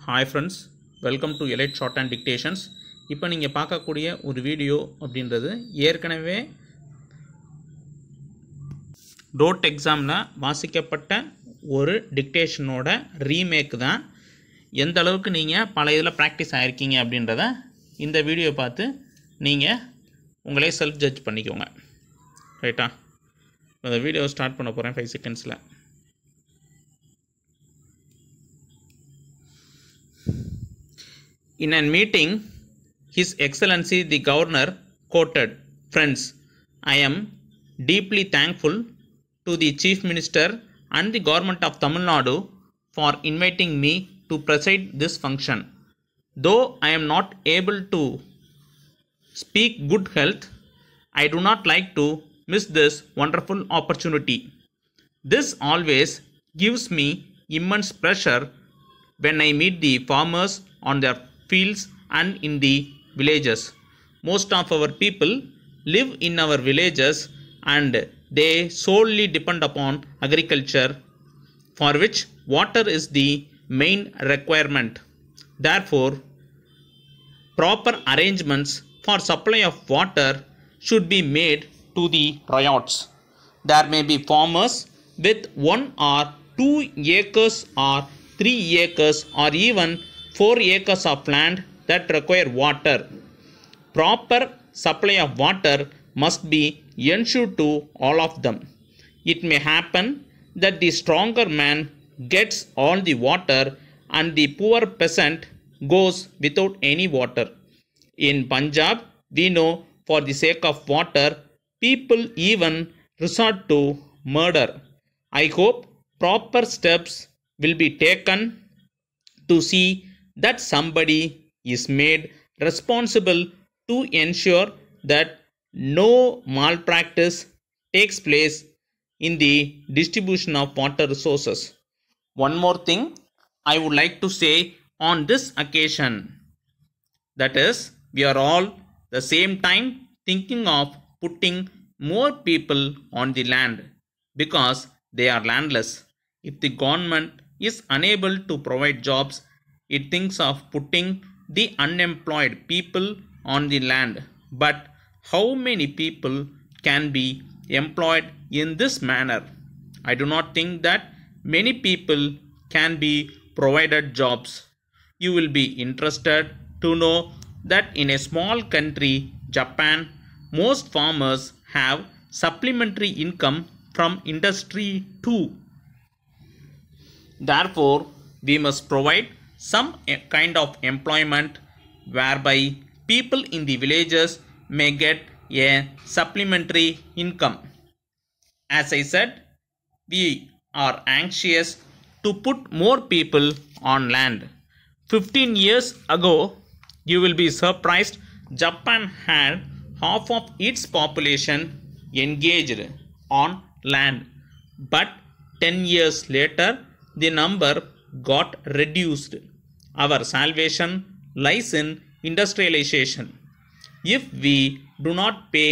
Hi friends, welcome to elite shorthand dictations. இப்போ நீங்கள் பார்க்கக்கூடிய ஒரு வீடியோ அப்படின்றது ஏற்கனவே டோட் எக்ஸாமில் வாசிக்கப்பட்ட ஒரு டிக்டேஷனோட ரீமேக் தான். எந்த அளவுக்கு நீங்கள் பல இதில் ப்ராக்டிஸ் ஆகிருக்கீங்க அப்படின்றத இந்த வீடியோ பார்த்து நீங்கள் உங்களே செல்ஃப் ஜட்ஜ் பண்ணிக்கோங்க. ரைட்டா? இந்த வீடியோ ஸ்டார்ட் பண்ண போகிறேன் 5 செகண்ட்ஸில். In a meeting, His Excellency the Governor quoted, "Friends, I am deeply thankful to the Chief Minister and the Government of Tamil Nadu for inviting me to preside this function. Though I am not able to speak good health, I do not like to miss this wonderful opportunity. This always gives me immense pleasure when I meet the farmers on their fields and in the villages. Most of our people live in our villages and they solely depend upon agriculture, for which water is the main requirement. Therefore, proper arrangements for supply of water should be made to the ryots. There may be farmers with 1 or 2 acres or 3 acres or even 4 acres of land that require water. Proper supply of water must be ensured to all of them. It may happen that the stronger man gets all the water and the poor peasant goes without any water. In Punjab, we know for the sake of water, people even resort to murder. I hope proper steps will be taken to see that somebody is made responsible to ensure that no malpractice takes place in the distribution of water resources." One more thing I would like to say on this occasion, that is, we are all the same time thinking of putting more people on the land because they are landless. If the government is unable to provide jobs, it thinks of putting the unemployed people on the land. But how many people can be employed in this manner? I do not think that many people can be provided jobs. You will be interested to know that in a small country, Japan, most farmers have supplementary income from industry too. Therefore, we must provide some kind of employment whereby people in the villages may get a supplementary income. As I said, we are anxious to put more people on land. 15 years ago, you will be surprised, Japan had half of its population engaged on land. But 10 years later, the number got reduced. Our salvation lies in industrialization. If we do not pay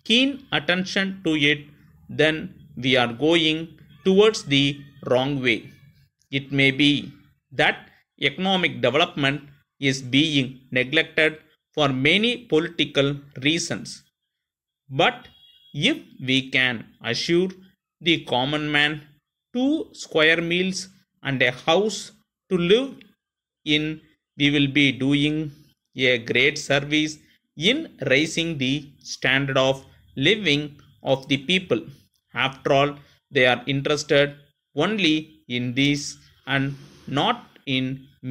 keen attention to it, then we are going towards the wrong way. It may be that economic development is being neglected for many political reasons. But if we can assure the common man 2 square meals and a house to live in, we will be doing a great service in raising the standard of living of the people. After all, they are interested only in this and not in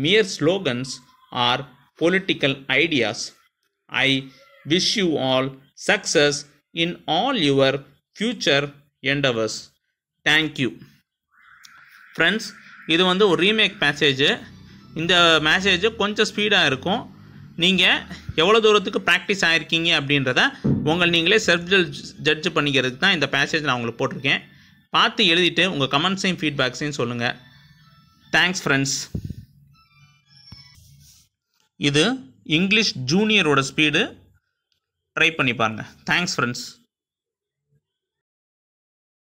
mere slogans or political ideas. I wish you all success in all your future endeavors. Thank you. Friends, இது ஒரு remake passage. இந்த message கொஞ்சம் ஸ்பீடாக இருக்கும். நீங்கள் எவ்வளோ தூரத்துக்கு practice ஆகிருக்கீங்க அப்படின்றத நீங்களே செல்ஃப் ஜட்ஜ் பண்ணிக்கிறதுக்கு தான் இந்த பேசேஜ் நான் உங்களுக்கு போட்டிருக்கேன். பார்த்து எழுதிட்டு உங்கள் கமெண்ட்ஸையும் ஃபீட்பேக்ஸையும் சொல்லுங்கள். Thanks friends. இது இங்கிலீஷ் ஜூனியரோட ஸ்பீடு. ட்ரை பண்ணி பாருங்கள். Thanks friends.